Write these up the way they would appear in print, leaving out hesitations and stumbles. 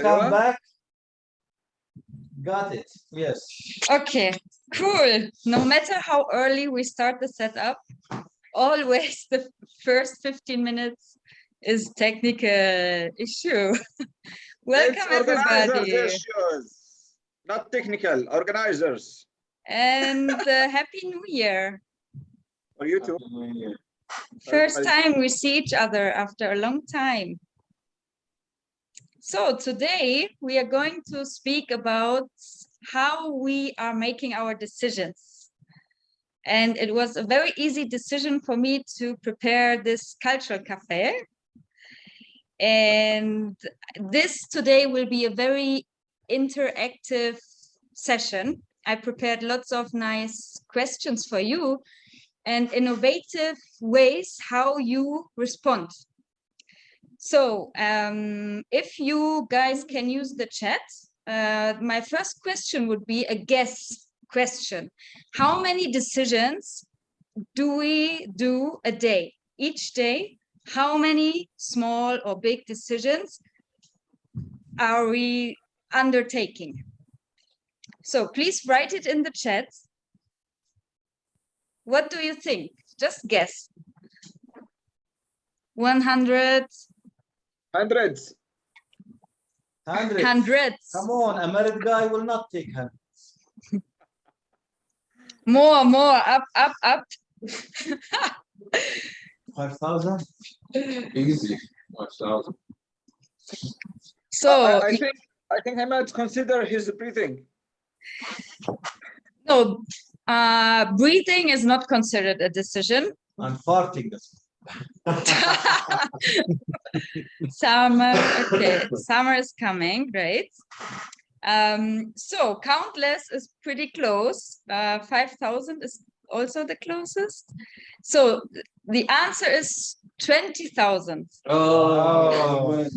come back. Got it. Yes. Okay, cool. No matter how early we start the setup, always the first 15 minutes is technical issue. Welcome, everybody. Issues, not technical, organizers. And Happy New Year. For you too. First time we see each other after a long time. So today we are going to speak about how we are making our decisions. And it was a very easy decision for me to prepare this cultural cafe. And this today will be a very interactive session. I prepared lots of nice questions for you and innovative ways how you respond. So if you guys can use the chat, my first question would be a guess question. How many decisions do we do a day? Each day, how many small or big decisions are we undertaking? So please write it in the chat. What do you think? Just guess. 100. Hundreds. Hundreds. Come on, a married guy will not take hundreds. More, up. 5,000? Easy. 5,000. So I think I might consider his breathing. no, breathing is not considered a decision. I'm farting. Summer, okay, summer is coming, right? So countless is pretty close. 5,000 is also the closest. So the answer is 20,000. Oh.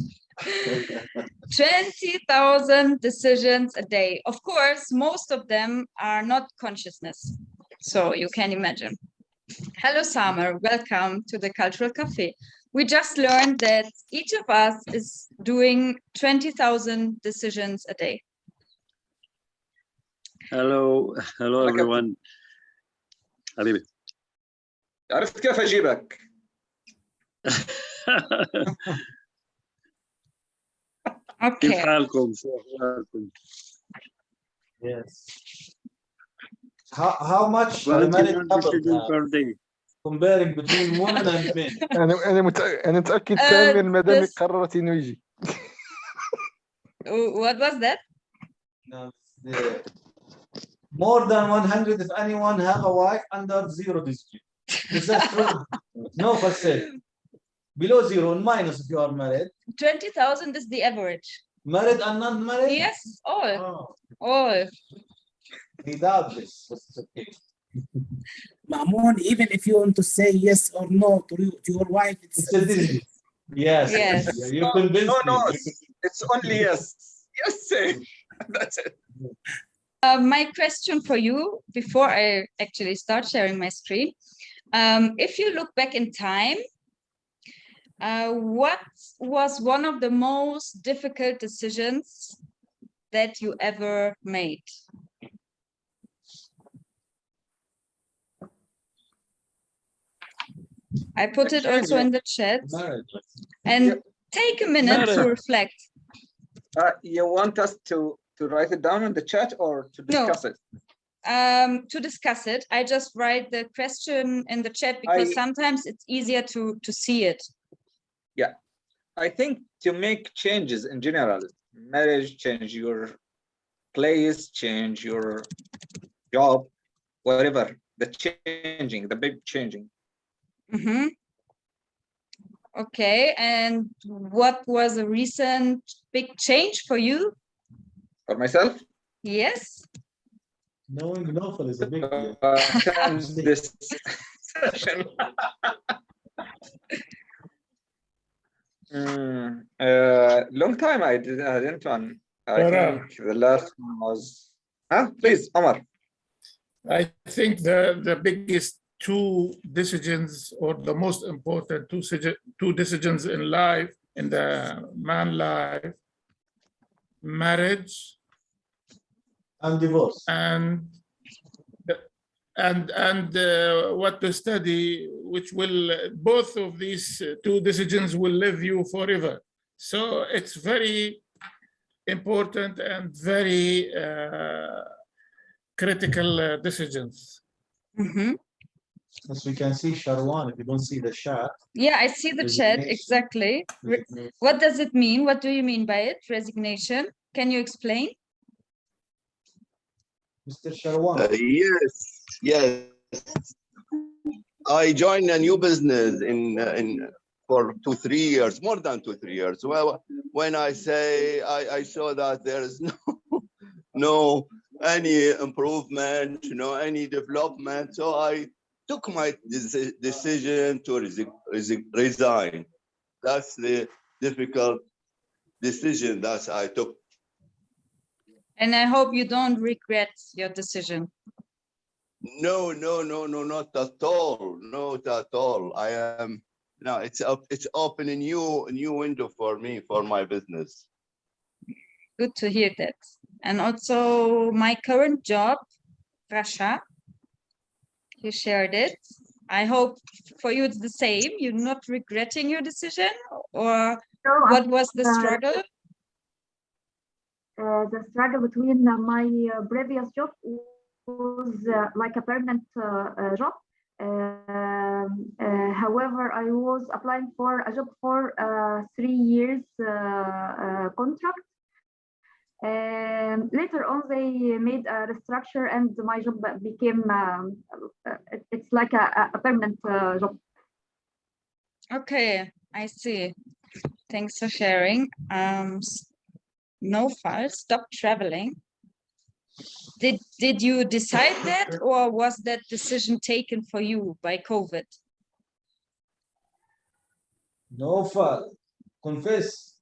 20,000 decisions a day. Of course, most of them are not consciousness. So you can imagine. Hello, Summer. Welcome to the Cultural Cafe. We just learned that each of us is doing 20,000 decisions a day. Hello everyone. حبيبي. عرفت كيف أجيبك؟ Okay. كيف حالكم؟ شو أخباركم؟ Yes. How much What a do married you want couple to do have, per day? comparing between women and men? أنا متأكد سامي المدام this- قررت إنه يجي. What was that? No, more than 100 if anyone have a wife, under 0 decision. Is that true? No, for sale. Below 0 and minus if you are married. 20,000 is the average. Married and non-married? Yes, all. Oh, All. he does this. But it's okay. Mamoon, even if you want to say yes or no to your wife, It's a decision. Yes. Yes. You convinced No, me. it's only yes. Yes, say. That's it. My question for you, before I actually start sharing my screen, if you look back in time, what was one of the most difficult decisions that you ever made? I put it also in the chat, Married. and take a minute to reflect. You want us to write it down in the chat or to discuss it? To discuss it, I just write the question in the chat because sometimes it's easier to see it. Yeah, I think to make changes in general, marriage, change your place, change your job, whatever, the big changing. Mm-hmm. Okay, and what was a recent big change for you? For myself? Yes. Knowing Nofel is a big deal. This session. Long time I didn't one. I think the last one was. Please, Omar. I think the biggest two decisions, or the most important two decisions in life, in the man life, marriage, and divorce. and what to study, which will, both of these two decisions will live you forever. So it's very important and very critical decisions. As we can see, Sharwan, if you don't see the chat. Yeah, I see the chat, exactly. What does it mean? What do you mean by it? Resignation? Can you explain? Mr. Sharwan. Yes. I joined a new business for 2-3 years, more than 2-3 years. Well, when I say I saw that there is no any improvement, any development, so I took my decision to resign. That's the difficult decision that I took. And I hope you don't regret your decision. No, not at all. Not at all. I am it's open a new window for me, for my business. Good to hear that. And also my current job, Rasha, you shared it. I hope for you it's the same. You're not regretting your decision, or what was the struggle? The struggle between my previous job was like a permanent job. However, I was applying for a job for 3 years contract. Later on, they made a restructure, and my job became it's like a permanent job. Okay, I see. Thanks for sharing. No file. Stop traveling. Did you decide that, or was that decision taken for you by COVID? No file. Confess.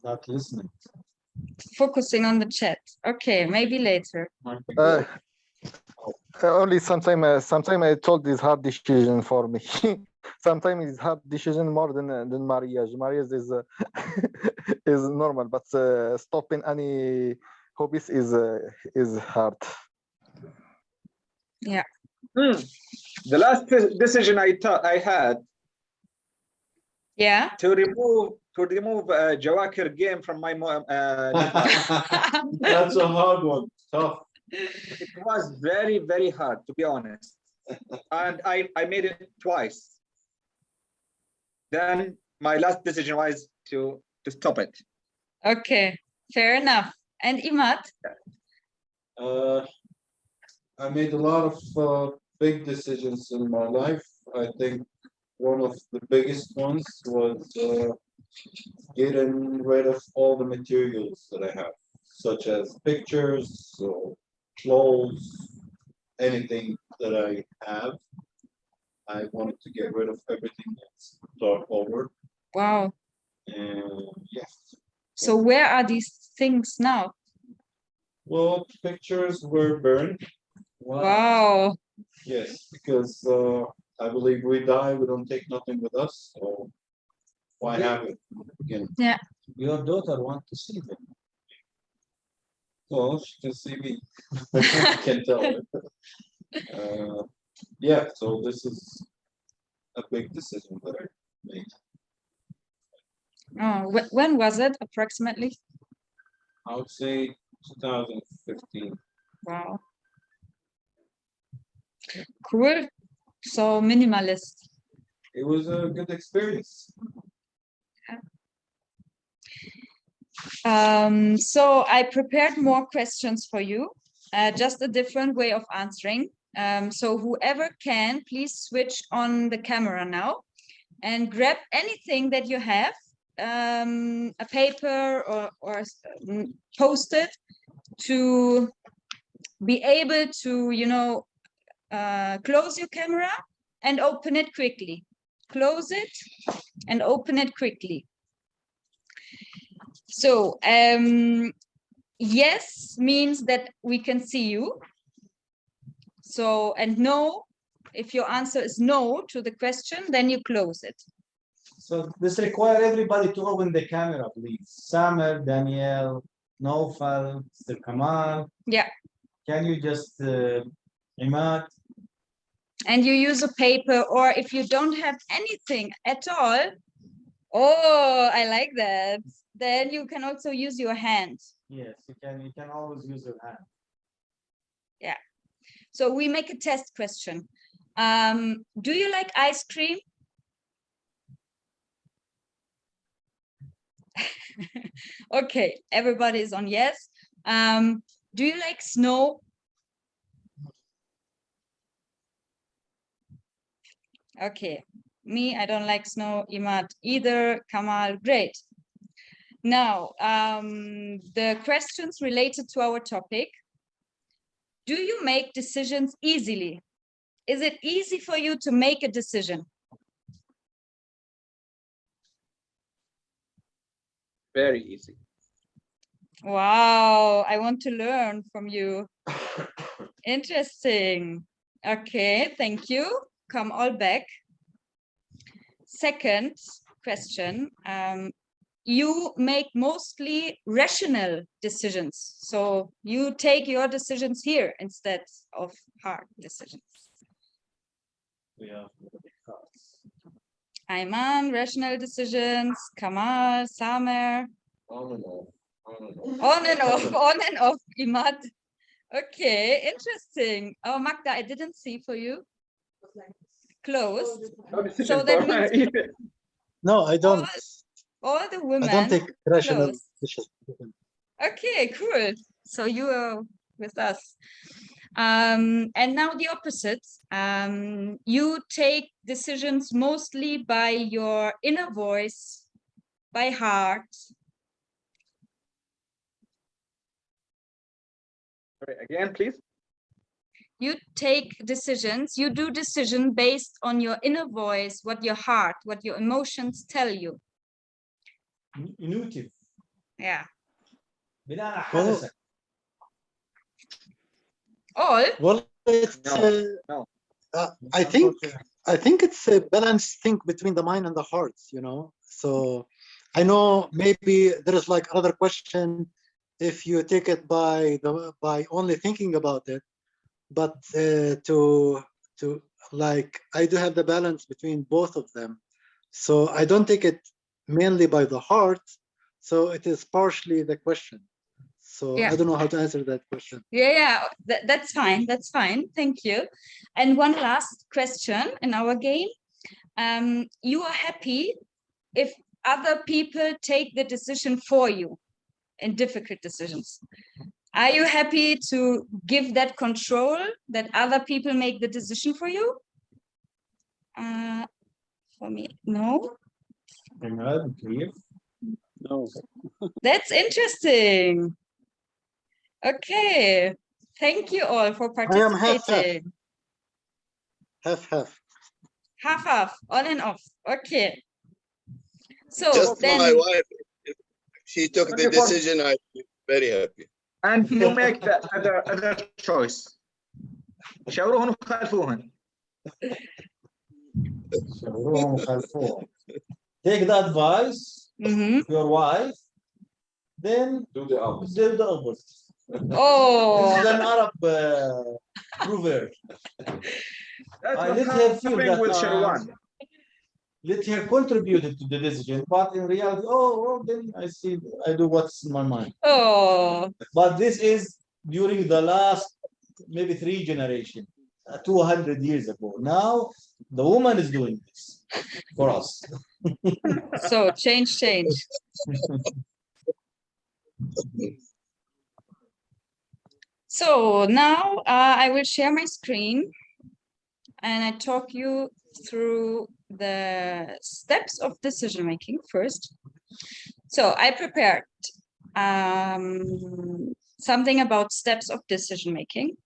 Not listening. Focusing on the chat. Okay, maybe later. Only sometime I told this hard decision for me. Sometimes it's hard decision more than marriage. Marriage is is normal, but stopping any hobbies is hard. Yeah. The last decision I had. Yeah. To remove Jawakir game from my That's a hard one. Tough. It was very, very hard, to be honest. And I made it twice. Then my last decision was to stop it. Okay, fair enough. And Imad? I made a lot of big decisions in my life. I think one of the biggest ones was getting rid of all the materials that I have, such as pictures, clothes, anything that I have. I wanted to get rid of everything and start over. Wow. And yes. So where are these things now? Well, pictures were burned. Wow. Yes, because I believe we die, we don't take nothing with us. So why have it again? Yeah. Your daughter wants to see them. Well, she can see me. I can tell her. Yeah, so this is a big decision that I made. Oh, when was it approximately? I would say 2015. Wow. Cool. So minimalist. It was a good experience. So I prepared more questions for you, just a different way of answering. So whoever can, please switch on the camera now and grab anything that you have, a paper or Post-it, to be able to, close your camera and open it quickly. Close it and open it quickly. So yes means that we can see you. So, and no, if your answer is no to the question, then you close it. So this require everybody to open the camera, please. Samer, Danielle, Naufal, Mr. Kamal. Yeah. Can you just, Imad? And you use a paper, or if you don't have anything at all, oh, I like that. Then you can also use your hand. Yes, you can always use your hand. Yeah. So we make a test question. Do you like ice cream? Okay, everybody is on yes. Do you like snow? Okay, me, I don't like snow. Imad either. Kamal, great. Now, the questions related to our topic. Do you make decisions easily? Is it easy for you to make a decision? Very easy. Wow, I want to learn from you. Interesting. Okay, thank you. Come all back. Second question. You make mostly rational decisions. So you take your decisions here instead of hard decisions. Yeah. Ayman, rational decisions. Kamal, Samer. On and off. On and off, on and off, Imad. Okay, interesting. Oh, Magda, I didn't see for you. Closed. So that means no, I don't. All the women. I don't take rational closed. decisions. Okay, cool. So you are with us. And now the opposite. You take decisions mostly by your inner voice, by heart. Sorry, again, please. You take decisions, you do decision based on your inner voice, what your heart, what your emotions tell you. Intuitive. Yeah. Well, All? well, it's No. I think it's a balanced thing between the mind and the heart, you know. So I know maybe there is like another question if you take it by only thinking about it, but to like I do have the balance between both of them. So I don't take it mainly by the heart. So it is partially the question. So Yeah. I don't know how to answer that question. Yeah, that's fine. That's fine. Thank you. And one last question in our game. You are happy if other people take the decision for you in difficult decisions. Are you happy to give that control that other people make the decision for you? For me, no. No. That's interesting. Okay. Thank you all for I am participating. Half. Half, on and off. Okay. So Just then my wife, if she took the decision, I'd be very happy. And you make the other choice. شاوروهن وخالفوهن. Take the advice of your wife, then Do the opposite. do the opposite. Oh. This is an Arab proverb. That's I what's let her feel happening with that Sharwan. let her contribute to the decision, but in reality, then I see, I do what's in my mind. Oh. But this is during the last maybe 3 generations, 200 years ago. Now the woman is doing this for us. So change. So now I will share my screen and I talk you through the steps of decision making first. So I prepared something about steps of decision making.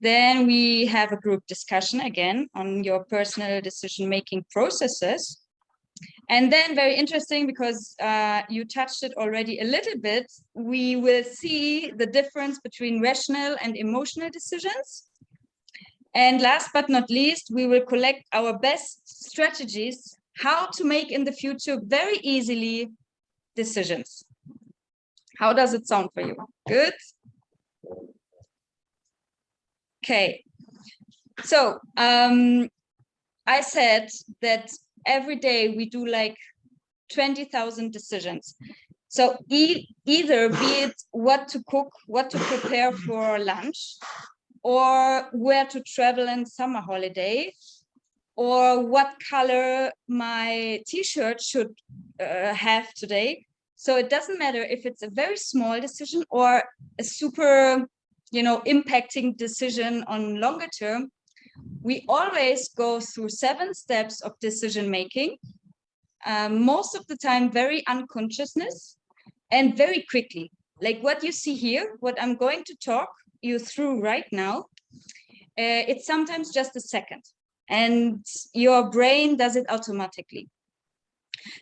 Then we have a group discussion again on your personal decision making processes. And then very interesting because you touched it already a little bit, we will see the difference between rational and emotional decisions. And last but not least, we will collect our best strategies how to make in the future very easily decisions. How does it sound for you? Good? Okay. So I said that every day we do like 20,000 decisions. So either be it what to cook, what to prepare for lunch, or where to travel in summer holiday, or what color my t-shirt should have today. So it doesn't matter if it's a very small decision or a super, impacting decision on longer term. We always go through 7 steps of decision making, most of the time very unconsciousness and very quickly. Like what you see here, what I'm going to talk you through right now, it's sometimes just a second and your brain does it automatically.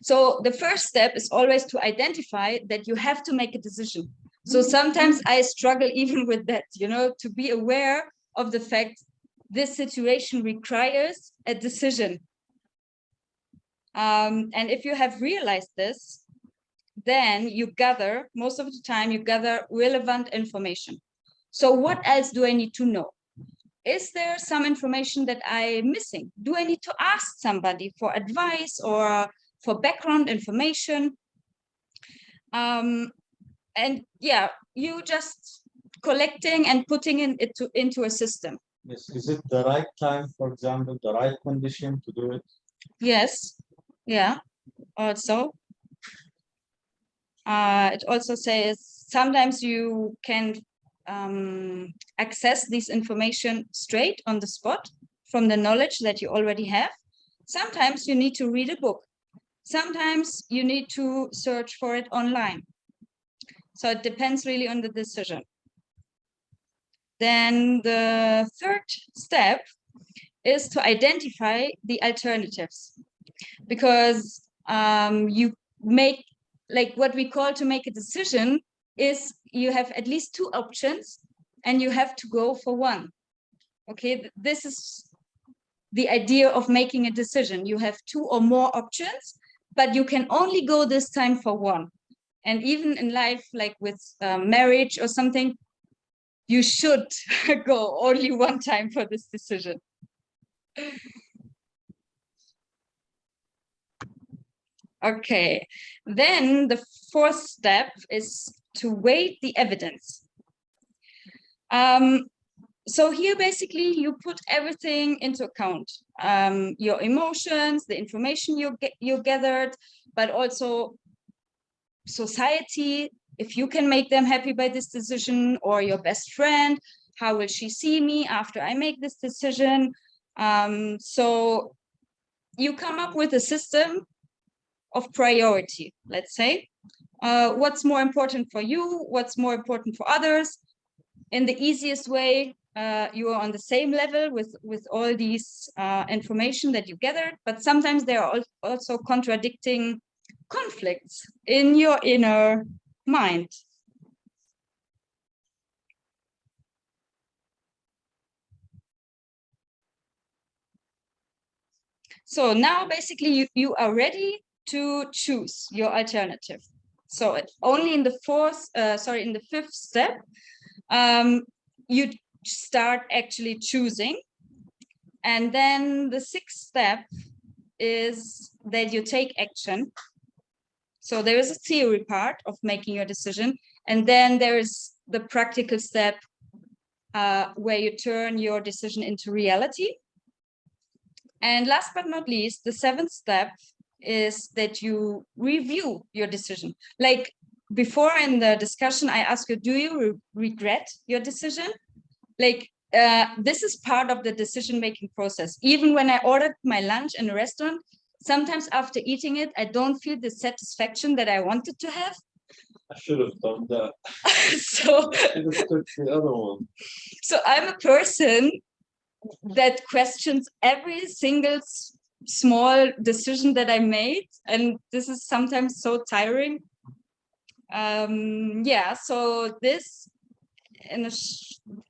So the first step is always to identify that you have to make a decision. So sometimes I struggle even with that, to be aware of the fact this situation requires a decision. And if you have realized this, then you gather, most of the time you gather relevant information. So what else do I need to know? Is there some information that I'm missing? Do I need to ask somebody for advice or for background information? And yeah, you just collecting and putting it into a system. Yes. Is it the right time, for example, the right condition to do it? Yes. Yeah. Also, it also says sometimes you can access this information straight on the spot from the knowledge that you already have. Sometimes you need to read a book. Sometimes you need to search for it online. So it depends really on the decision. Then the third step is to identify the alternatives, because you make, like what we call to make a decision is you have at least 2 options and you have to go for one. Okay, this is the idea of making a decision. You have 2 or more options, but you can only go this time for one. And even in life, like with marriage or something, you should go only one time for this decision. Okay, then the 4th step is to weigh the evidence. So here basically you put everything into account, your emotions, the information you gathered, but also society, if you can make them happy by this decision, or your best friend, how will she see me after I make this decision? So you come up with a system of priority, let's say. What's more important for you? What's more important for others? In the easiest way, you are on the same level with all these information that you gathered, but sometimes there are also contradicting conflicts in your inner mind. So now basically you are ready to choose your alternative. So only in the 5th step, you start actually choosing. And then the 6th step is that you take action. So there is a theory part of making your decision. And then there is the practical step where you turn your decision into reality. And last but not least, the 7th step is that you review your decision. Like before in the discussion, I asked you, do you regret your decision? Like this is part of the decision-making process. Even when I ordered my lunch in a restaurant, sometimes after eating it, I don't feel the satisfaction that I wanted to have. I should have done that. So I should have took the other one. So I'm a person that questions every single small decision that I made, and this is sometimes so tiring. Yeah, so this, in a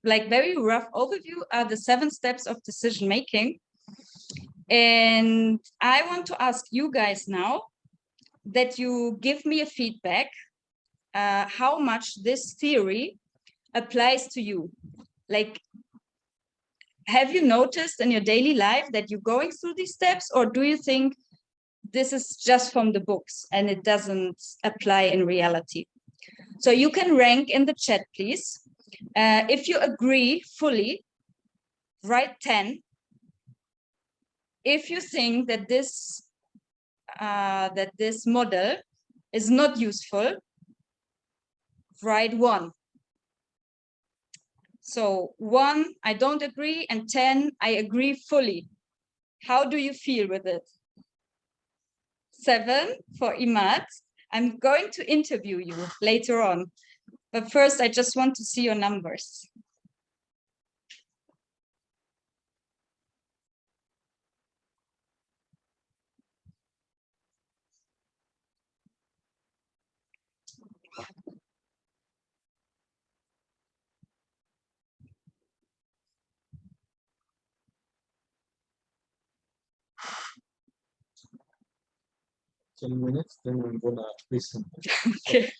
like very rough overview, are the 7 steps of decision making. And I want to ask you guys now that you give me a feedback how much this theory applies to you. Like, have you noticed in your daily life that you're going through these steps, or do you think this is just from the books and it doesn't apply in reality? So you can rank in the chat, please. If you agree fully, write 10. If you think that this model is not useful, write 1. So 1, I don't agree, and 10, I agree fully. How do you feel with it? 7 for Imad. I'm going to interview you later on, but first I just want to see your numbers. Minutes, then I'm gonna listen. Okay.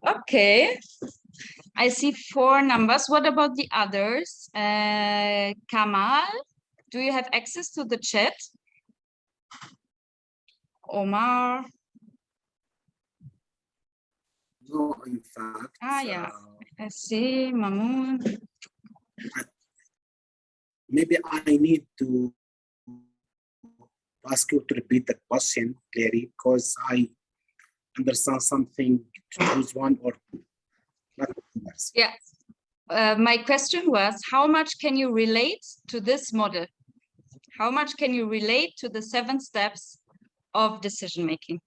Okay, I see 4 numbers. What about the others? Kamal, do you have access to the chat? Omar? No, in fact. Yeah, I see. Mamoon. Maybe I need to ask you to repeat the question, Larry, because I understand something to choose one or not. Yeah. My question was, how much can you relate to this model? How much can you relate to the 7 steps of decision making?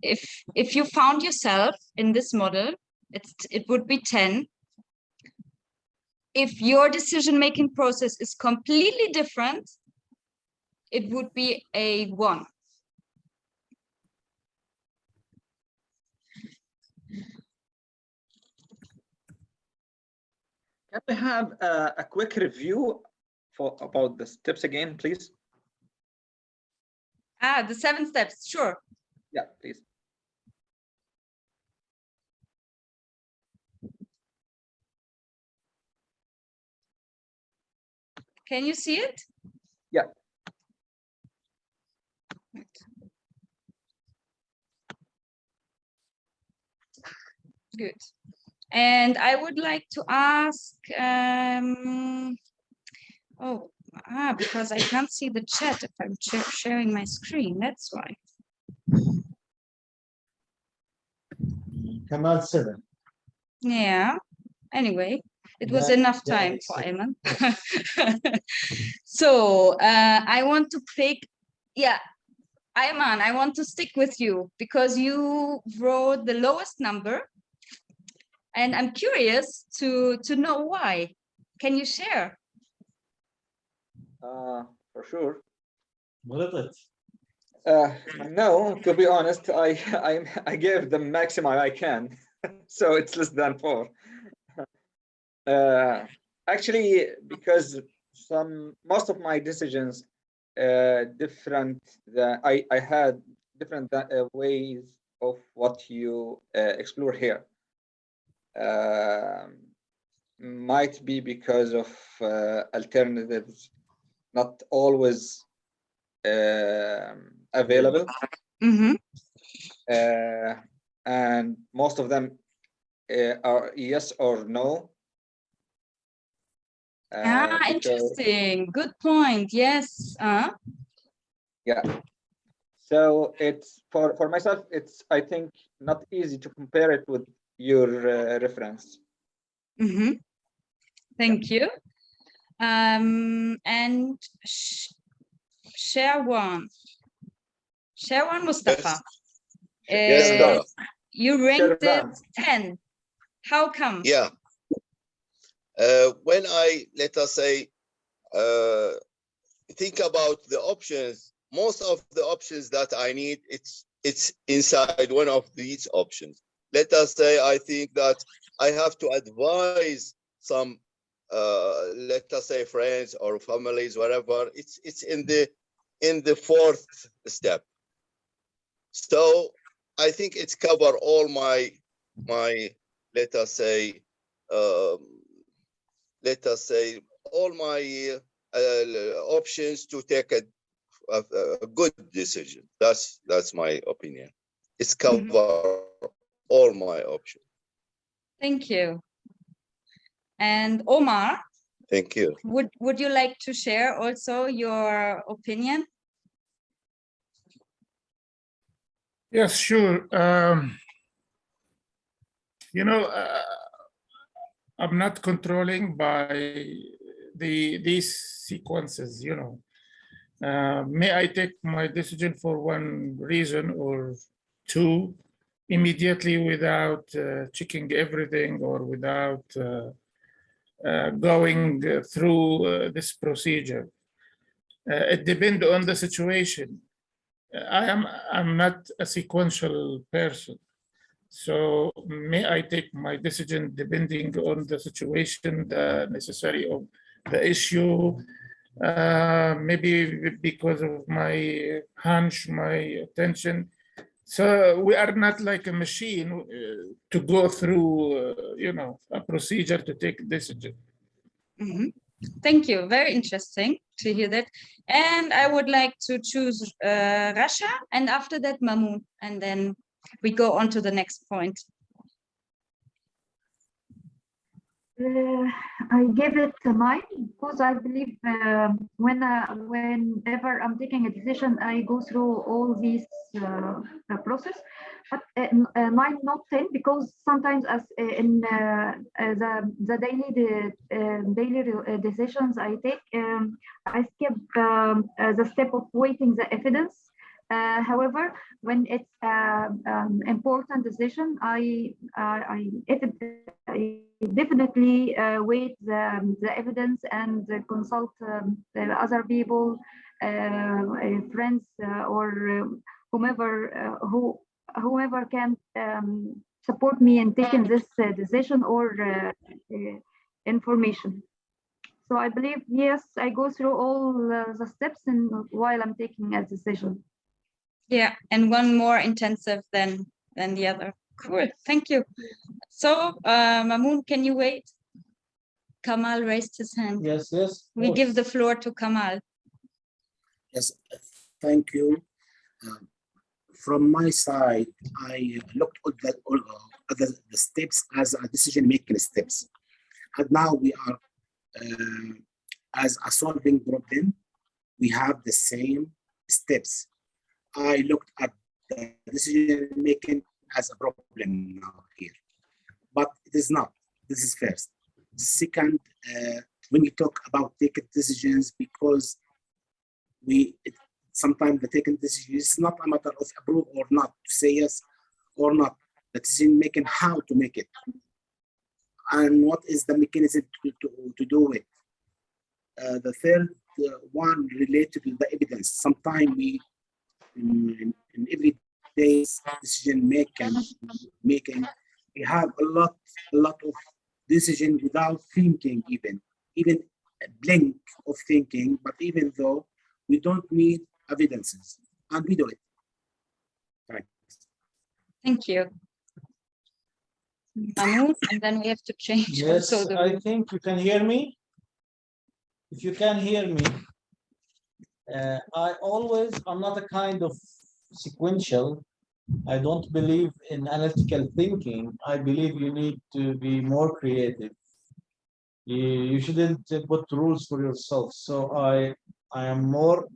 If you found yourself in this model, it would be 10. If your decision making process is completely different, it would be a 1. Can we have a quick review about the steps again, please? The 7 steps, sure. Yeah, please. Can you see it? Yeah. Good. And I would like to ask, because I can't see the chat if I'm sharing my screen, that's why. Kamal 7. Yeah, anyway, it was Yeah, enough yeah, time for Ayman. So I want to pick, Ayman, I want to stick with you because you wrote the lowest number. And I'm curious to know why. Can you share? For sure. What is it? No, to be honest, I gave the maximum I can, so it's less than 4. Actually, because most of my decisions different. I had different ways of what you explore here. Might be because of alternatives not always available. Mm-hmm. And most of them are yes or no. Interesting. Good point. Yes. Yeah. So it's for myself, it's I think not easy to compare it with your reference. Mm-hmm. Thank you. And share one, Mustafa. Yes, you ranked it 10. How come? Yeah. When I, let us say, think about the options, most of the options that I need, it's inside one of these options. Let us say I think that I have to advise some, let us say friends or families, whatever. It's in the fourth step. So I think it's cover all my let us say all my options to take a good decision. That's my opinion. It's cover all my options. Thank you. And Omar, Thank you. would you like to share also your opinion? Yes, sure. You know, I'm not controlling by these sequences, you know. May I take my decision for one reason or two immediately without checking everything or without going through this procedure. It depends on the situation. I'm not a sequential person. So may I take my decision depending on the situation, the necessary of the issue, maybe because of my hunch, my attention. So we are not like a machine to go through, you know, a procedure to take a decision. Mm-hmm. Thank you. Very interesting to hear that. And I would like to choose Rasha, and after that Mamoun, and then we go on to the next point. I give it a 9 because I believe whenever I'm taking a decision, I go through all these process. But 9, not 10, because sometimes as in the daily decisions I take, I skip the step of weighting the evidence. However, when it's important decision, I definitely weigh the evidence and consult the other people, friends, or whomever can support me in taking this decision or information. So I believe, yes, I go through all the steps while I'm taking a decision. Yeah, and one more intensive than the other. Cool, thank you. So, Mamoun, can you wait? Kamal raised his hand. Yes, yes. We give the floor to Kamal. Yes, thank you. From my side, I looked at the steps as a decision-making steps. And now we are, as a solving problem, we have the same steps. I looked at the decision-making as a problem now here, but it is not. This is first. Second, when we talk about taking decisions, because sometimes the taking decision is not a matter of approve or not, to say yes or not. The decision making, how to make it, and what is the mechanism to do it. The third one related to the evidence. Sometimes we in everyday decision making, we have a lot of decision without thinking, even a blink of thinking, but even though we don't need evidences, and we do it. Thanks. Thank you. Mahmoud, and then we have to change. Yes, also the I think you can hear me. If you can hear me, I'm not a kind of sequential. I don't believe in analytical thinking. I believe you need to be more creative. You shouldn't put rules for yourself. So I am more,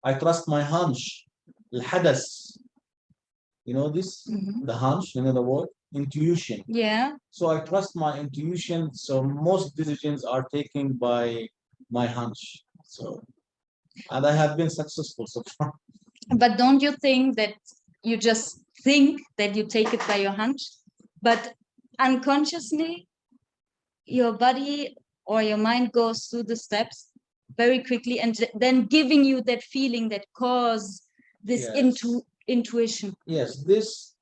I trust my hunch. الحدث. You know this? The hunch, you know the word? Intuition. Yeah. So I trust my intuition. So most decisions are taken by my hunch. So, and I have been successful so far. But don't you think that you just think that you take it by your hunch, but unconsciously your body or your mind goes through the steps very quickly, and then giving you that feeling that cause this Yes. intuition. Yes, this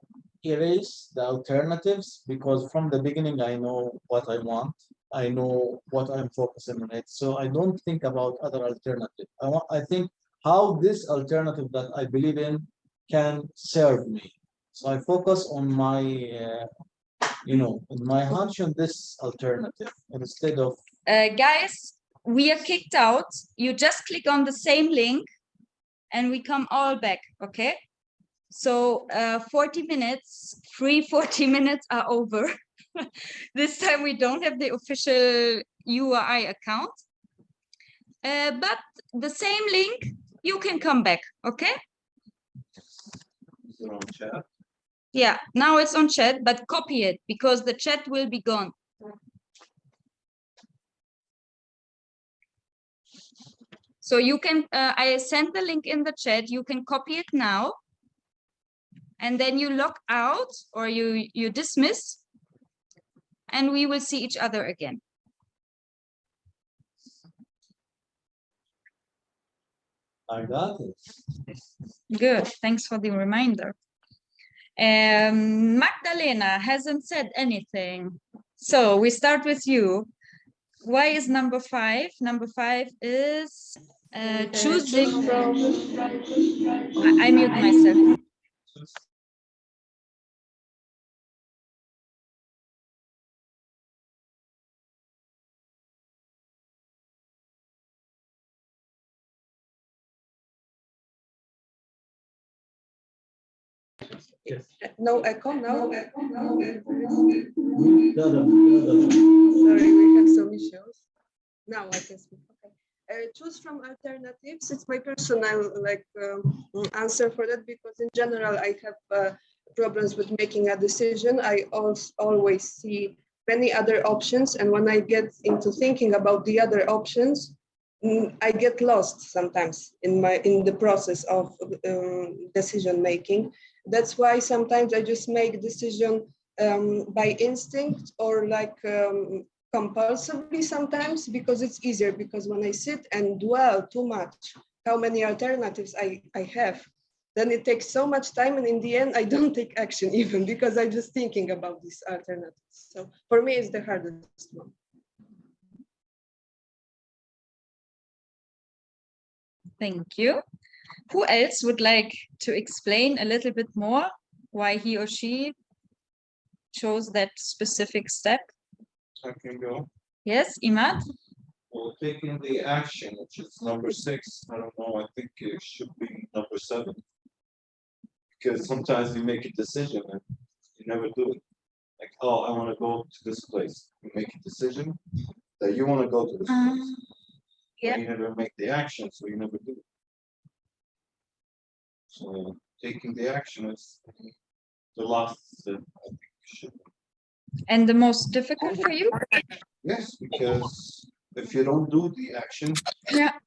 erase the alternatives because from the beginning I know what I want. I know what I'm focusing on it. So I don't think about other alternatives. I think how this alternative that I believe in can serve me. So I focus on my, on my hunch on this alternative instead of. Guys, we are kicked out. You just click on the same link and we come all back, okay? So 40 minutes, free 40 minutes are over. This time we don't have the official URI account. But the same link, you can come back, okay? Is it on chat? Yeah, now it's on chat, but copy it because the chat will be gone. So you can, I sent the link in the chat, you can copy it now. And then you log out or you dismiss and we will see each other again. I got it. Good, thanks for the reminder. Magdalena hasn't said anything. So we start with you. Why is number 5? Number 5 is choosing. I mute myself. Yes. No echo, no. Sorry, we have some issues. Now I can speak. Okay. Choose from alternatives. It's my personal answer for that because in general I have problems with making a decision. I always see many other options, and when I get into thinking about the other options, I get lost sometimes in the process of decision making. That's why sometimes I just make decision by instinct or compulsively sometimes because it's easier. Because when I sit and dwell too much, how many alternatives I have, then it takes so much time, and in the end I don't take action even because I'm just thinking about these alternatives. So for me, it's the hardest one. Thank you. Who else would like to explain a little bit more why he or she chose that specific step? I can go. Yes, Imad? Well, taking the action, which is number 6, I don't know, I think it should be number 7. Because sometimes you make a decision and you never do it. Like, oh, I want to go to this place. You make a decision that you want to go to this place. Yeah. But you never make the action, so you never do it. So taking the action is the last step, I think should be. And the most difficult for you? Yes, because if you don't do the action, yeah,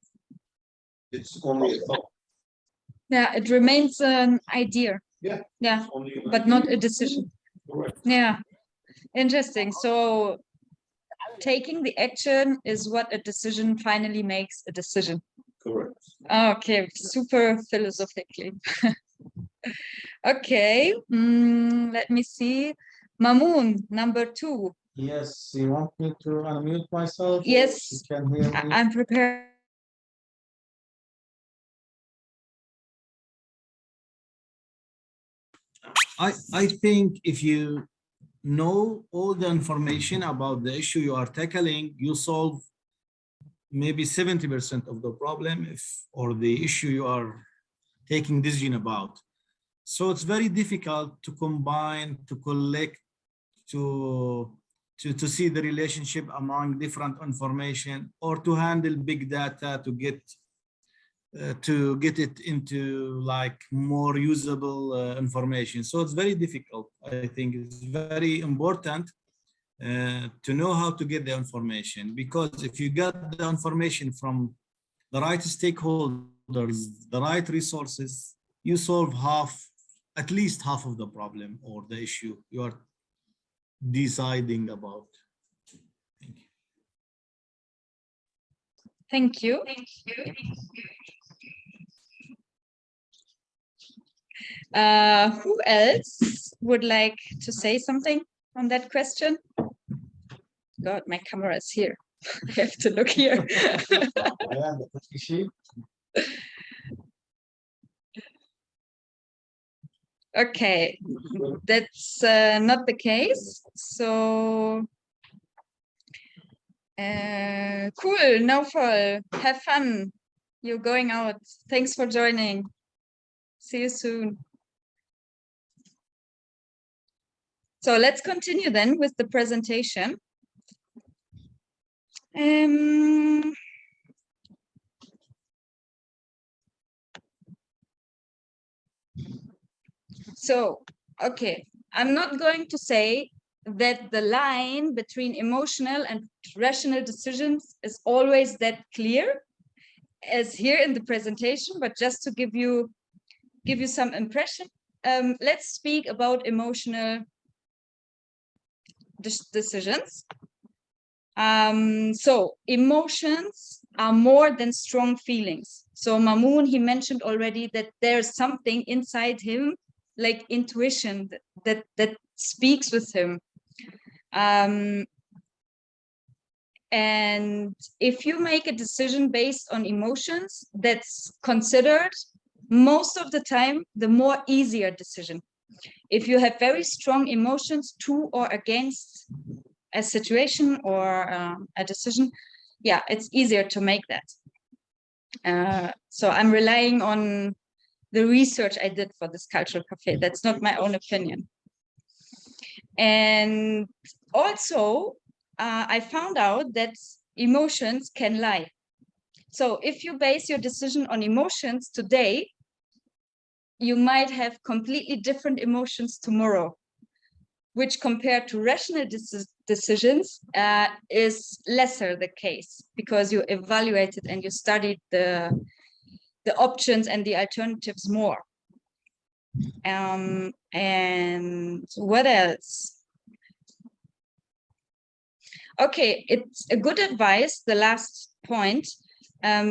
it's only a thought. Yeah, it remains an idea. Yeah. Yeah, but not a decision. Correct. Yeah, interesting. So taking the action is what a decision finally makes a decision. Correct. Okay, super philosophically. Okay, let me see. Mamoon, number 2. Yes, you want me to unmute myself? Yes, You can hear me. I'm prepared. I think if you know all the information about the issue you are tackling, you solve maybe 70% of the problem or the issue you are taking decision about. So it's very difficult to combine, to collect, to see the relationship among different information or to handle big data to get it into like more usable information. So it's very difficult. I think it's very important to know how to get the information, because if you get the information from the right stakeholders, the right resources, you solve at least half of the problem or the issue you are deciding about. Thank you. Thank you. Who else would like to say something on that question? God, my camera is here. I have to look here. Okay, that's not the case. So cool, Naufal, have fun. You're going out. Thanks for joining. See you soon. So let's continue then with the presentation. So, okay, I'm not going to say that the line between emotional and rational decisions is always that clear as here in the presentation, but just to give you some impression, let's speak about emotional decisions. So emotions are more than strong feelings. So Mamoon, he mentioned already that there's something inside him, like intuition, that speaks with him. And if you make a decision based on emotions, that's considered most of the time the more easier decision. If you have very strong emotions to or against a situation or a decision, yeah, it's easier to make that. So I'm relying on the research I did for this cultural cafe. That's not my own opinion. And also, I found out that emotions can lie. So if you base your decision on emotions today, you might have completely different emotions tomorrow, which compared to rational decisions is lesser the case because you evaluated and you studied the options and the alternatives more. And what else? Okay, it's a good advice, the last point,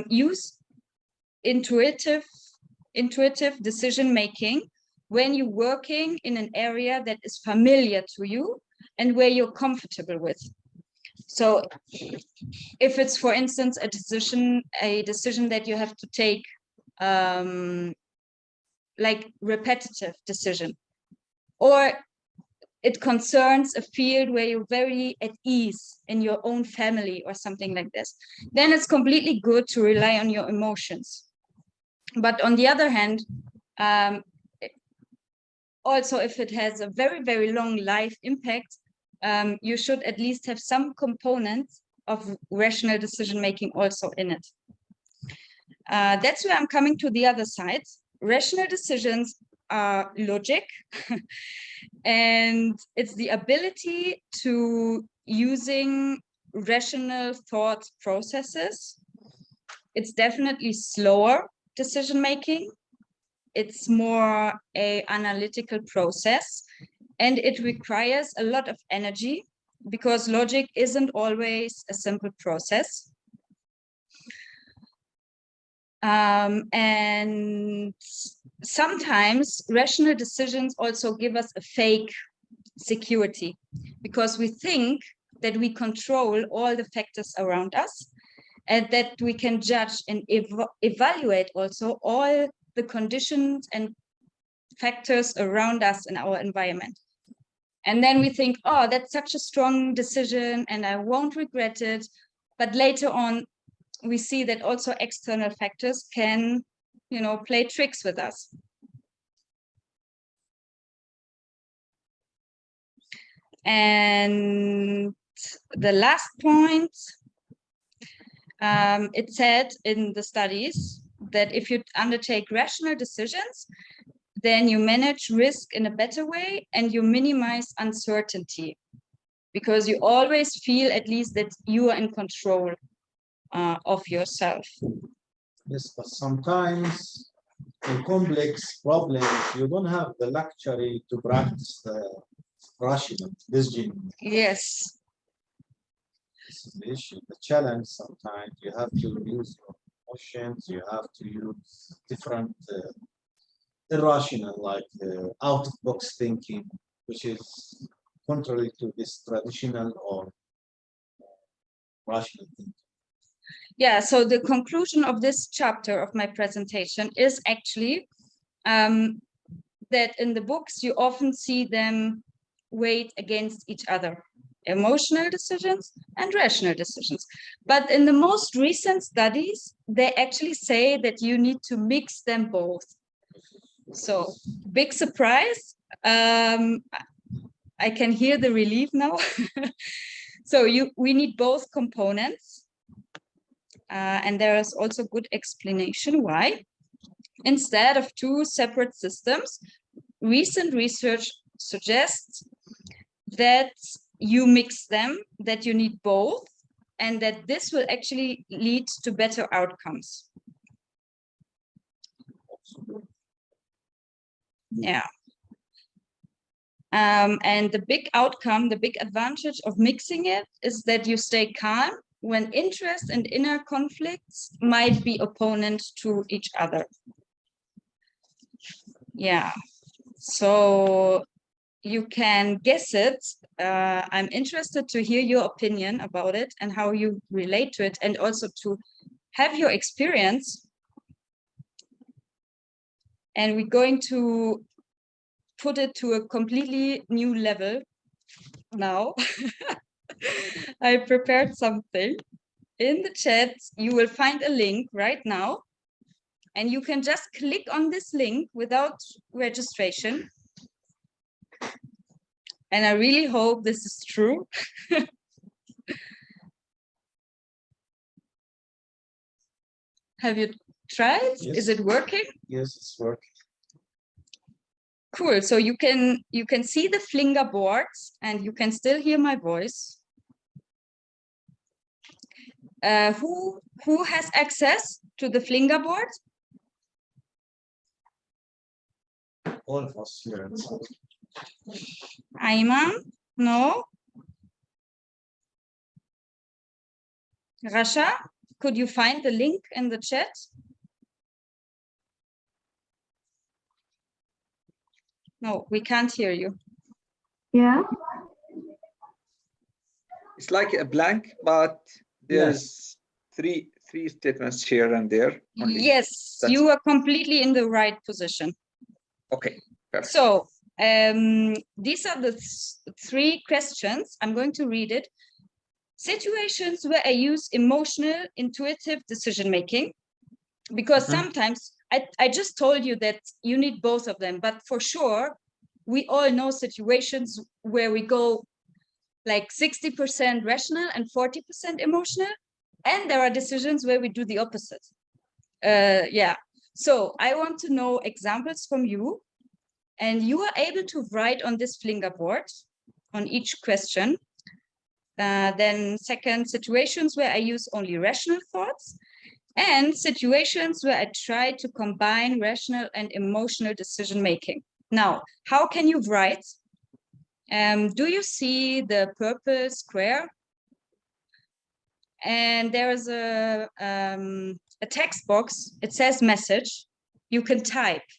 use intuitive decision-making when you're working in an area that is familiar to you and where you're comfortable with. So if it's, for instance, a decision that you have to take, like repetitive decision, or it concerns a field where you're very at ease in your own family or something like this, then it's completely good to rely on your emotions. But on the other hand, also if it has a very, very long life impact, you should at least have some components of rational decision-making also in it. That's where I'm coming to the other side. Rational decisions are logic, and it's the ability to using rational thought processes. It's definitely slower decision-making. It's more an analytical process, and it requires a lot of energy because logic isn't always a simple process. And sometimes rational decisions also give us a fake security because we think that we control all the factors around us and that we can judge and evaluate also all the conditions and factors around us in our environment. And then we think, oh, that's such a strong decision and I won't regret it. But later on, we see that also external factors can, play tricks with us. And the last point, it said in the studies that if you undertake rational decisions, then you manage risk in a better way and you minimize uncertainty because you always feel at least that you are in control of yourself. Yes, but sometimes in complex problems, you don't have the luxury to practice the rational decision. Yes. This is the issue. The challenge sometimes you have to use your emotions, you have to use different irrational, like out-of-box thinking, which is contrary to this traditional or rational thinking. Yeah, so the conclusion of this chapter of my presentation is actually that in the books you often see them weighed against each other, emotional decisions and rational decisions. But in the most recent studies, they actually say that you need to mix them both. So big surprise. I can hear the relief now. So we need both components. And there is also good explanation why. Instead of two separate systems, recent research suggests that you mix them, that you need both, and that this will actually lead to better outcomes. Yeah. And the big outcome, the big advantage of mixing it is that you stay calm when interest and inner conflicts might be opponent to each other. Yeah, so you can guess it. I'm interested to hear your opinion about it and how you relate to it, and also to have your experience. And we're going to put it to a completely new level now. I prepared something. In the chat, you will find a link right now, and you can just click on this link without registration. And I really hope this is true. Have you tried? Yes. Is it working? Yes, it's working. Cool. So you can see the Flinger boards, and you can still hear my voice. Who has access to the Flinger board? All of us here. Ayman? No? Rasha, could you find the link in the chat? No, we can't hear you. Yeah. It's like a blank, but there's three statements here and there. Only. Yes, you are completely in the right position. Okay. Perfect. So these are the three questions. I'm going to read it. Situations where I use emotional, intuitive decision-making, because sometimes I just told you that you need both of them, but for sure, we all know situations where we go like 60% rational and 40% emotional, and there are decisions where we do the opposite. Yeah, so I want to know examples from you, and you are able to write on this Flinger board on each question. Then second, situations where I use only rational thoughts, and situations where I try to combine rational and emotional decision-making. Now, how can you write? Do you see the purple square? And there is a text box. It says message. You can type.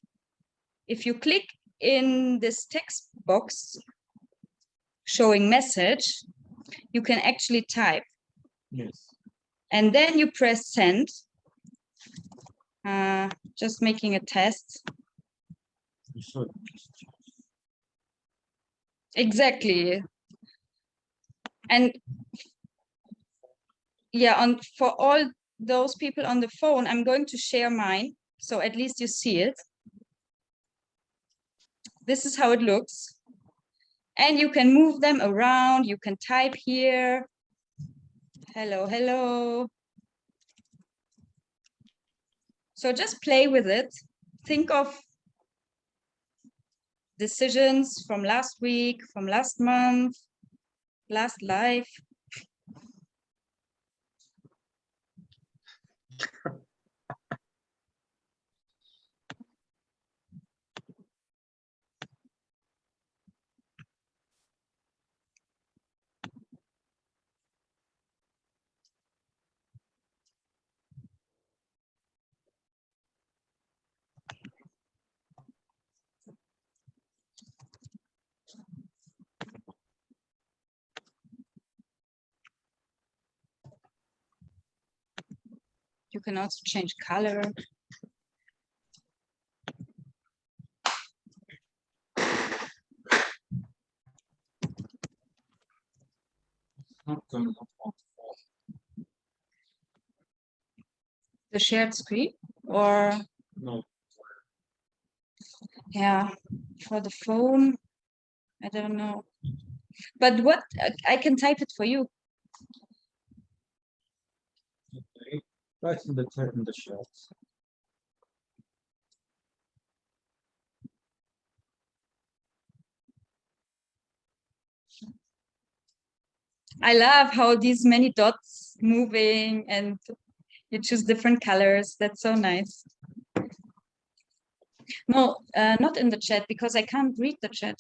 If you click in this text box showing message, you can actually type. Yes. And then you press send. Just making a test. Exactly. And yeah, for all those people on the phone, I'm going to share mine, so at least you see it. This is how it looks. And you can move them around. You can type here. Hello, hello. So just play with it. Think of decisions from last week, from last month, last life. You can also change color. The shared screen, or No. yeah, for the phone, I don't know. But what I can type it for you. Okay. Right in the shots. I love how these many dots moving and you choose different colors. That's so nice. No, not in the chat because I can't read the chat.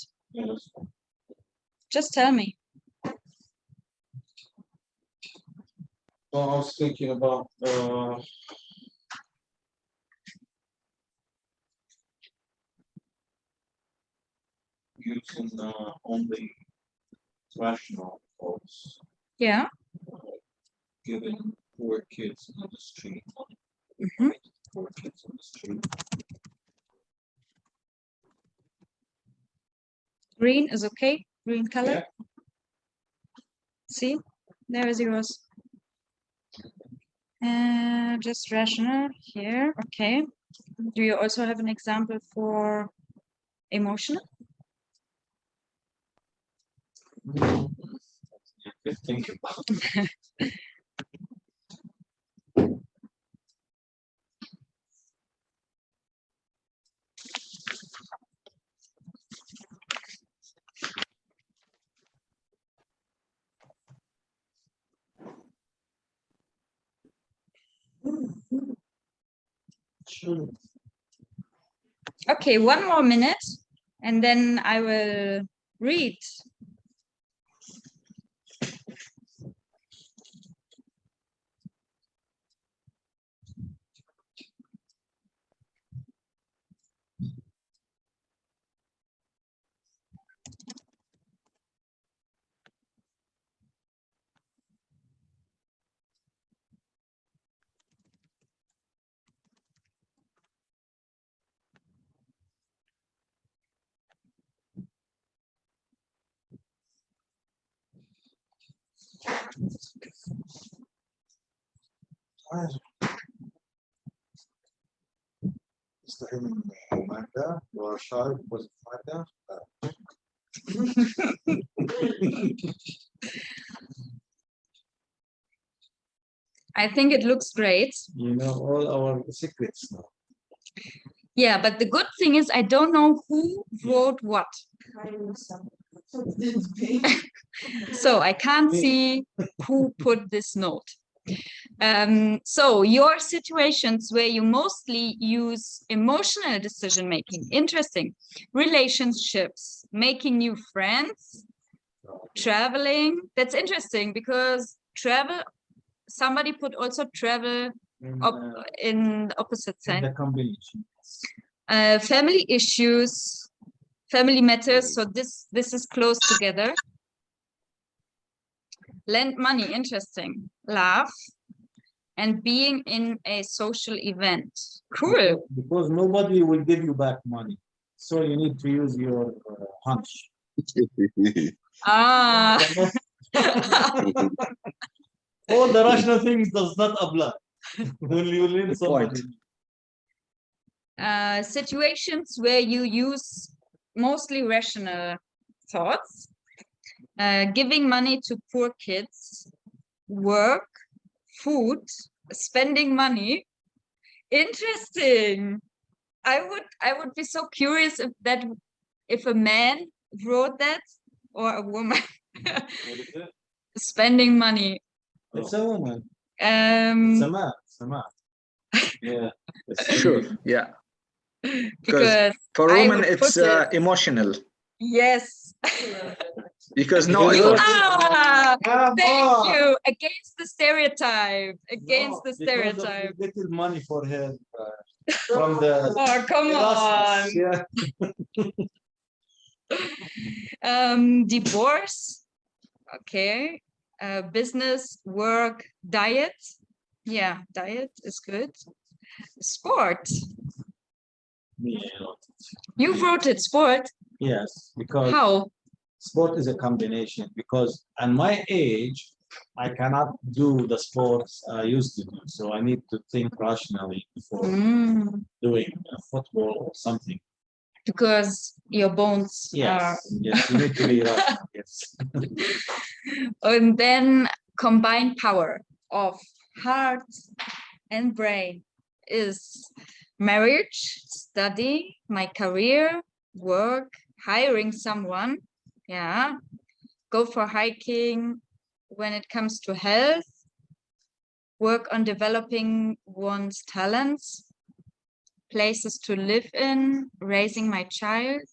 Just tell me. Well, I was thinking about using only rational thoughts, Yeah. giving poor kids on the street money. Mhm. Poor kids on the street. Green is okay. Green color. Yeah. See, there is yours. Just rational here. Okay. Do you also have an example for emotional? Think about Okay, one more minute and then I will read. استخدم مادة وشارب وزن مادة. I think it looks great. you know all our secrets now. Yeah, but the good thing is I don't know who wrote what. So I can't see who put this note. So your situations where you mostly use emotional decision making, interesting. Relationships, making new friends, traveling. That's interesting because travel, somebody put also travel in the opposite side. The combination. Family issues, family matters. So this is close together. Lend money, interesting. Love and being in a social event. Cool. Because nobody will give you back money. So you need to use your hunch. Ah. All the rational things does not apply. When you lend somebody. Situations where you use mostly rational thoughts, giving money to poor kids, work, food, spending money. Interesting. I would be so curious if a man wrote that or a woman. What is it? Spending money. It's a woman. It's a man. It's a man. Yeah. Sure. Yeah. Because for I women would it's put it- emotional. Yes. Because no Ah, Come thank on. you. Against the stereotype. Against the Because of stereotype. little money for her from the. Oh, come on. Yeah. Divorce. Okay. Business, work, diet. Yeah, diet is good. Sport. Yeah. You wrote it, sport. Yes, because How? sport is a combination. Because at my age, I cannot do the sports I used to do. So I need to think rationally before Mm, doing football or something. because your bones are. Yes, yes, you need to be rational. Yes. And then combined power of heart and brain is marriage, study, my career, work, hiring someone. Yeah. Go for hiking when it comes to health, work on developing one's talents, places to live in, raising my child,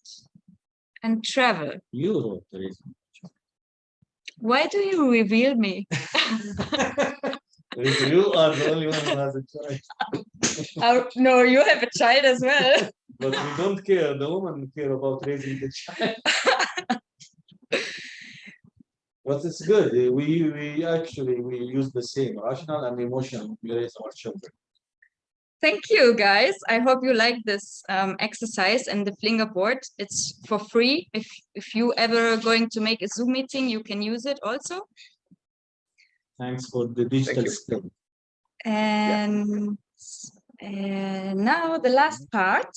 and travel. You wrote the reason. Why do you reveal me? You are the only one who has a child. Oh, no, you have a child as well. But we don't care. The woman care about raising the child. But it's good. We actually we use the same rational and emotional when we raise our children. Thank you, guys. I hope you like this exercise and the Flinger board. It's for free. If you ever going to make a Zoom meeting, you can use it also. Thanks for the digital skill. And now the last part.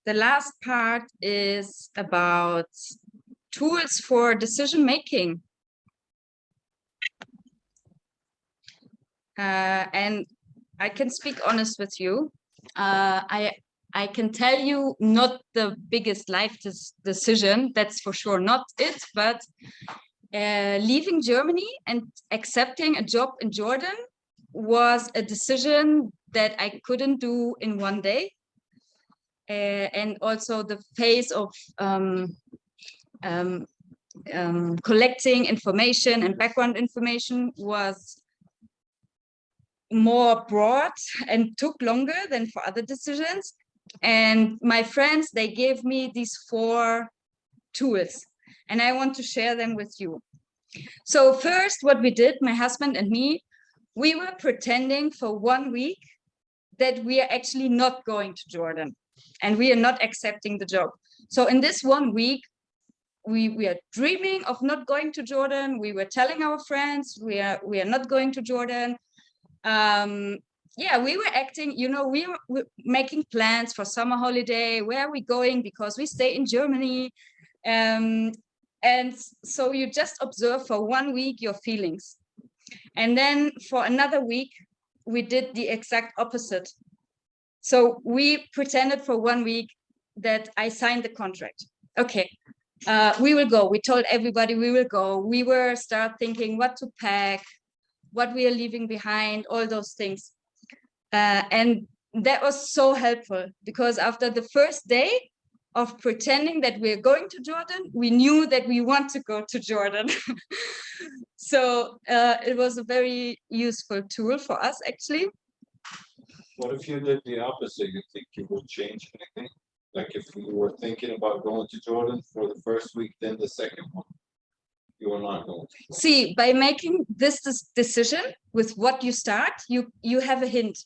The last part is about tools for decision making. And I can speak honest with you. I can tell you not the biggest life decision, that's for sure not it, but leaving Germany and accepting a job in Jordan was a decision that I couldn't do in one day. And also the phase of collecting information and background information was more broad and took longer than for other decisions. And my friends, they gave me these 4 tools, and I want to share them with you. So first, what we did, my husband and me, we were pretending for 1 week that we are actually not going to Jordan and we are not accepting the job. So in this 1 week, we are dreaming of not going to Jordan. We were telling our friends we are not going to Jordan. Yeah, we were acting, you know, we were making plans for summer holiday. Where are we going? Because we stay in Germany. And so you just observe for 1 week your feelings. And then for another week, we did the exact opposite. So we pretended for 1 week that I signed the contract. Okay, we will go. We told everybody we will go. We were start thinking what to pack, what we are leaving behind, all those things. And that was so helpful because after the first day of pretending that we're going to Jordan, we knew that we want to go to Jordan. So it was a very useful tool for us, actually. What if you did the opposite? You think it would change anything? Like if you were thinking about going to Jordan for the first week, then the second one, you were not going to. See, by making this decision with what you start, you have a hint.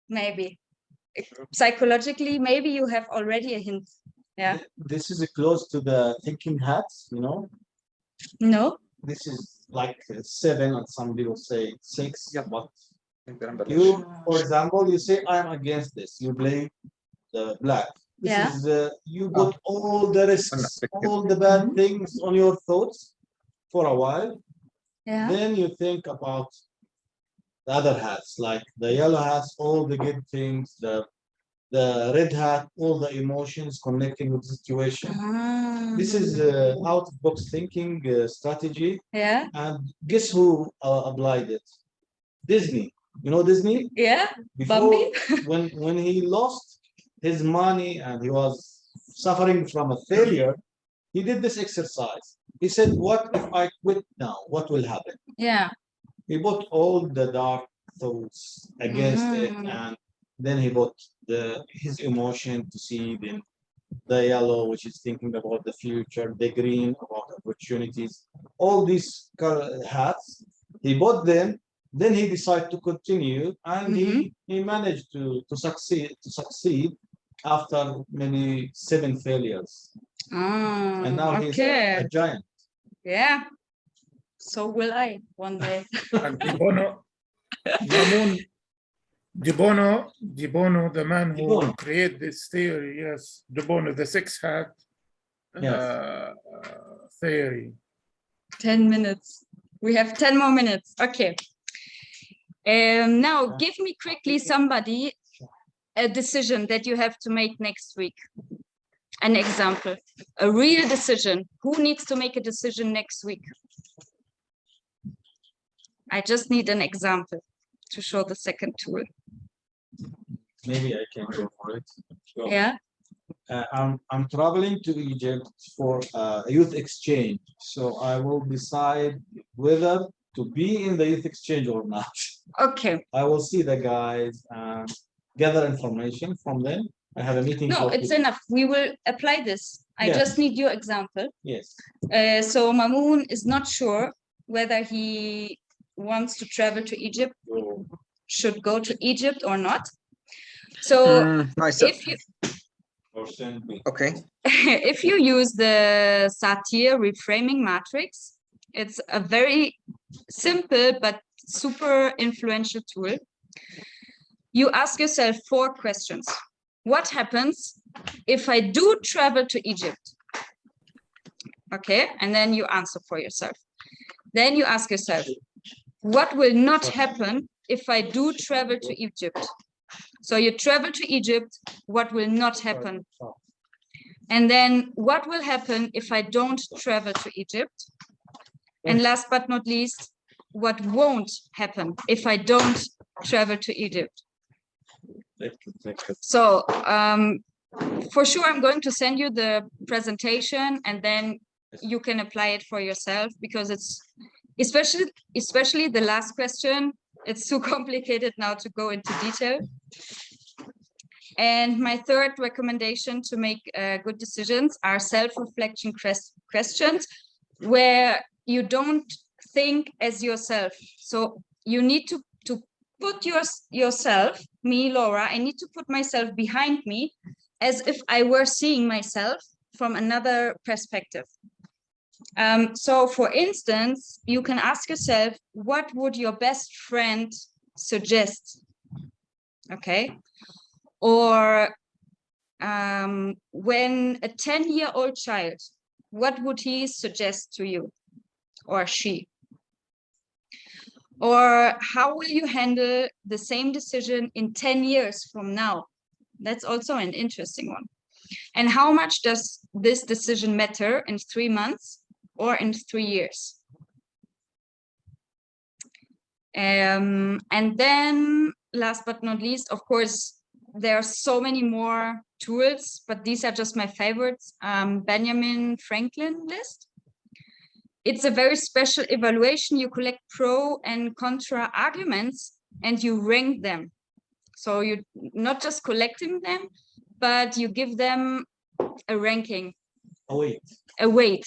Maybe. Psychologically, maybe you have already a hint. Yeah. This is close to the thinking hats, you know? No. This is like 7, and some people say 6. Yeah. But you, for example, you say, I'm against this. You play the black. This Yeah. is, you put all the risks, all the bad things on your thoughts for a while. Yeah. Then you think about the other hats, like the yellow hats, all the good things, the red hat, all the emotions connecting with the situation. This is out-of-box thinking strategy. Yeah. And guess who applied it? Disney. You know Disney? Yeah. Before, when he lost his money and he was suffering from a failure, he did this exercise. He said, what if I quit now? What will happen? Yeah. He put all the dark thoughts against it, and then he put his emotion to see them the yellow, which is thinking about the future, the green about opportunities, all these hats, he bought them, then he decided to continue, and he managed to succeed after maybe 7 failures. And now he's a giant. Yeah. So will I one day. And De Bono, the man who created this theory, yes, De Bono, the 6 hat theory. 10 minutes. We have 10 more minutes. Okay. Now give me quickly somebody a decision that you have to make next week. An example, a real decision. Who needs to make a decision next week? I just need an example to show the second tool. Maybe I can go for it. So, yeah. I'm traveling to Egypt for a youth exchange. So I will decide whether to be in the youth exchange or not. Okay. I will see the guys and gather information from them. I have a meeting. No, it's enough. We will apply this. I just need your example. Yes. So Mamoon is not sure whether he wants to travel to Egypt or should go to Egypt or not. So if you if you use the Satir reframing matrix, it's a very simple but super influential tool. You ask yourself 4 questions. What happens if I do travel to Egypt? Okay, and then you answer for yourself. Then you ask yourself, what will not happen if I do travel to Egypt? So you travel to Egypt, what will not happen? And then what will happen if I don't travel to Egypt? And last but not least, what won't happen if I don't travel to Egypt? So for sure, I'm going to send you the presentation and then you can apply it for yourself, because it's especially the last question. It's too complicated now to go into detail. And my third recommendation to make good decisions are self-reflection questions where you don't think as yourself. So you need to put yourself, me, Laura, I need to put myself behind me as if I were seeing myself from another perspective. So for instance, you can ask yourself, what would your best friend suggest? Okay. Or when a 10-year-old child, what would he suggest to you or she? Or how will you handle the same decision in 10 years from now? That's also an interesting one. And how much does this decision matter in 3 months or in 3 years? And then last but not least, of course, there are so many more tools, but these are just my favorites. Benjamin Franklin list. It's a very special evaluation. You collect pro and contra arguments and you rank them. So you're not just collecting them, but you give them a ranking. A weight. A weight.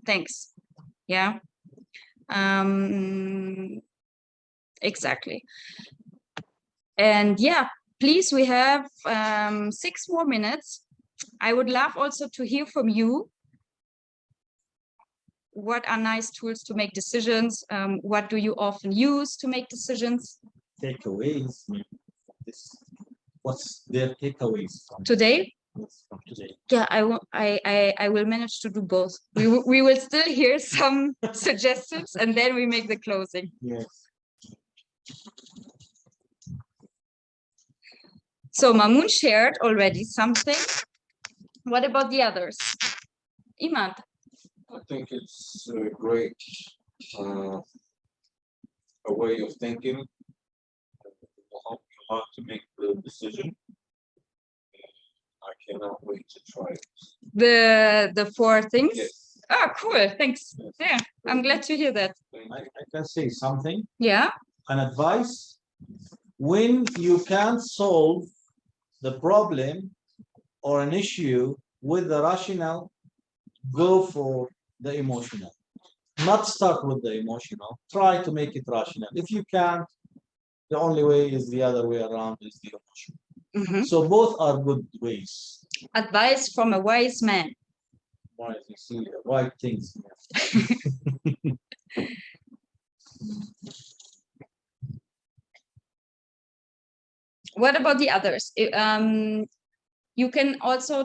Thanks. Yeah. Exactly. And yeah, please, we have 6 more minutes. I would love also to hear from you. What are nice tools to make decisions? What do you often use to make decisions? Takeaways. What's their takeaways from today? From today. Yeah, I will manage to do both. We will still hear some suggestions and then we make the closing. Yes. So Mamoon shared already something. What about the others? Imad. I think it's a great a way of thinking. It will help you a lot to make the decision. I cannot wait to try it. The 4 things? Yes. Oh, cool. Thanks. Yes. Yeah, I'm glad to hear that. I can say something. Yeah. An advice. When you can't solve the problem or an issue with the rational, go for the emotional. Not start with the emotional. Try to make it rational. If you can't, the only way is the other way around, is the emotional. Mhm. So both are good ways. Advice from a wise man. Wise, you see, right things. What about the others? You can also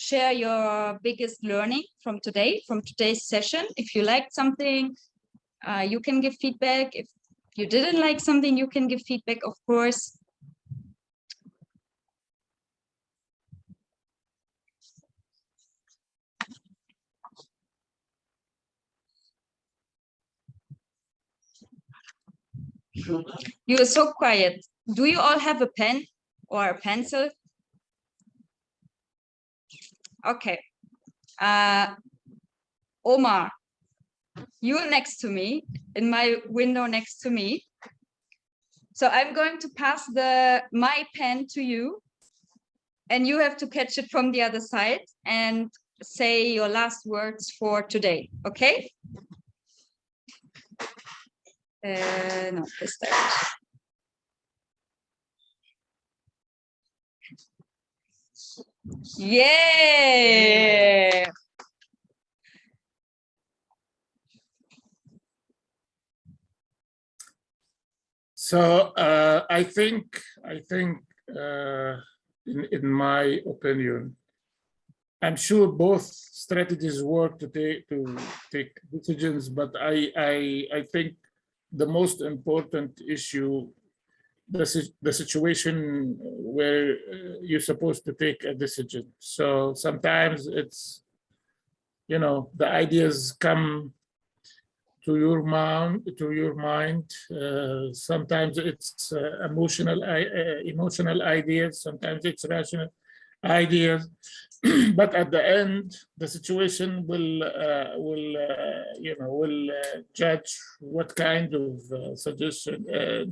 share your biggest learning from today's session. If you liked something, you can give feedback. If you didn't like something, you can give feedback, of course. You are so quiet. Do you all have a pen or a pencil? Okay. Omar, you're next to me, in my window next to me. So I'm going to pass my pen to you, and you have to catch it from the other side and say your last words for today, okay? No, this direction. Yeah. So I think in my opinion, I'm sure both strategies work to take decisions, but I think the most important issue, the situation where you're supposed to take a decision. So sometimes it's, the ideas come to your mind. Sometimes it's emotional ideas. Sometimes it's rational ideas. But at the end, the situation will judge what kind of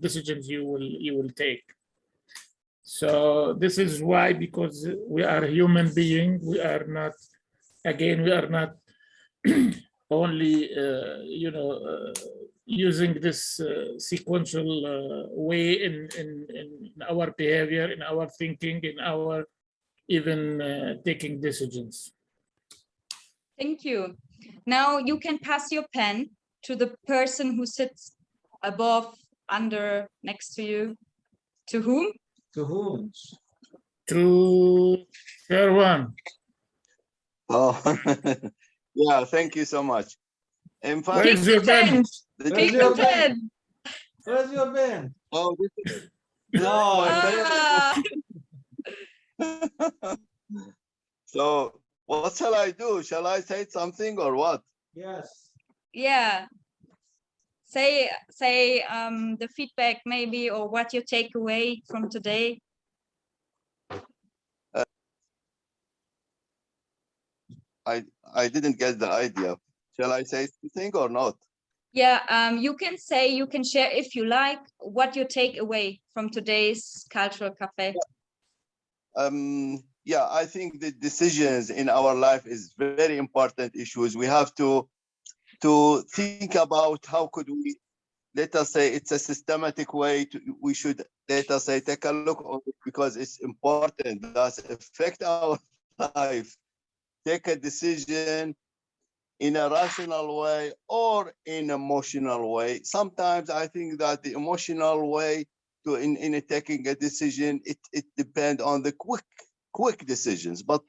decisions you will take. So this is why, because we are human beings, we are not only using this sequential way in our behavior, in our thinking, in our even taking decisions. Thank you. Now you can pass your pen to the person who sits above, under, next to you. To whom? To whom? To Sherwan. Oh, yeah, thank you so much. In fact, Where is your pen? Where's your pen? Where's your pen? Oh, this is, No. So what shall I do? Shall I say something or what? Yes. Yeah. Say the feedback maybe, or what you take away from today. I didn't get the idea. Shall I say something or not? Yeah, you can share, if you like, what you take away from today's cultural cafe. Yeah, I think the decisions in our life is very important issues. We have to think about how could we, let us say, it's a systematic way we should, let us say, take a look on it, because it's important, does affect our life. Take a decision in a rational way or in emotional way. Sometimes I think that the emotional way in taking a decision, it depends on the quick decisions, but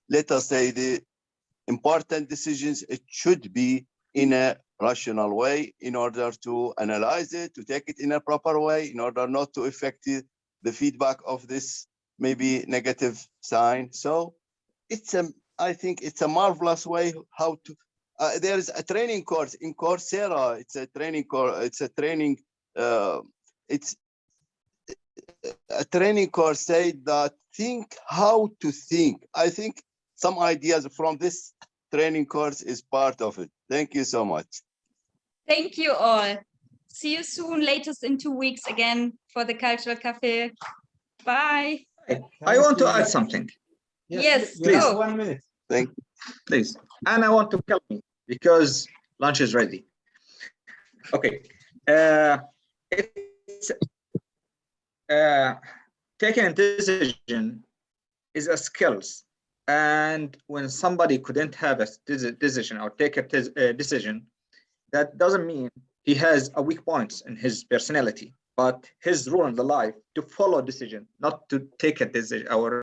let us say the important decisions, it should be in a rational way in order to analyze it, to take it in a proper way, in order not to affect the feedback of this maybe negative sign. So I think it's a marvelous way how to. There is a training course in Coursera. It's a training course. It's a training. It's a training course said that think how to think. I think some ideas from this training course is part of it. Thank you so much. Thank you all. See you soon, latest in 2 weeks again for the Cultural Cafe. Bye. I want to add something. Yes, please. go. 1 minute. Thank you. Please. And I want to help me because lunch is ready. Okay. It's taking a decision is a skills. And when somebody couldn't have a decision or take a decision, that doesn't mean he has a weak points in his personality, but his role in the life to follow decision, not to take a decision or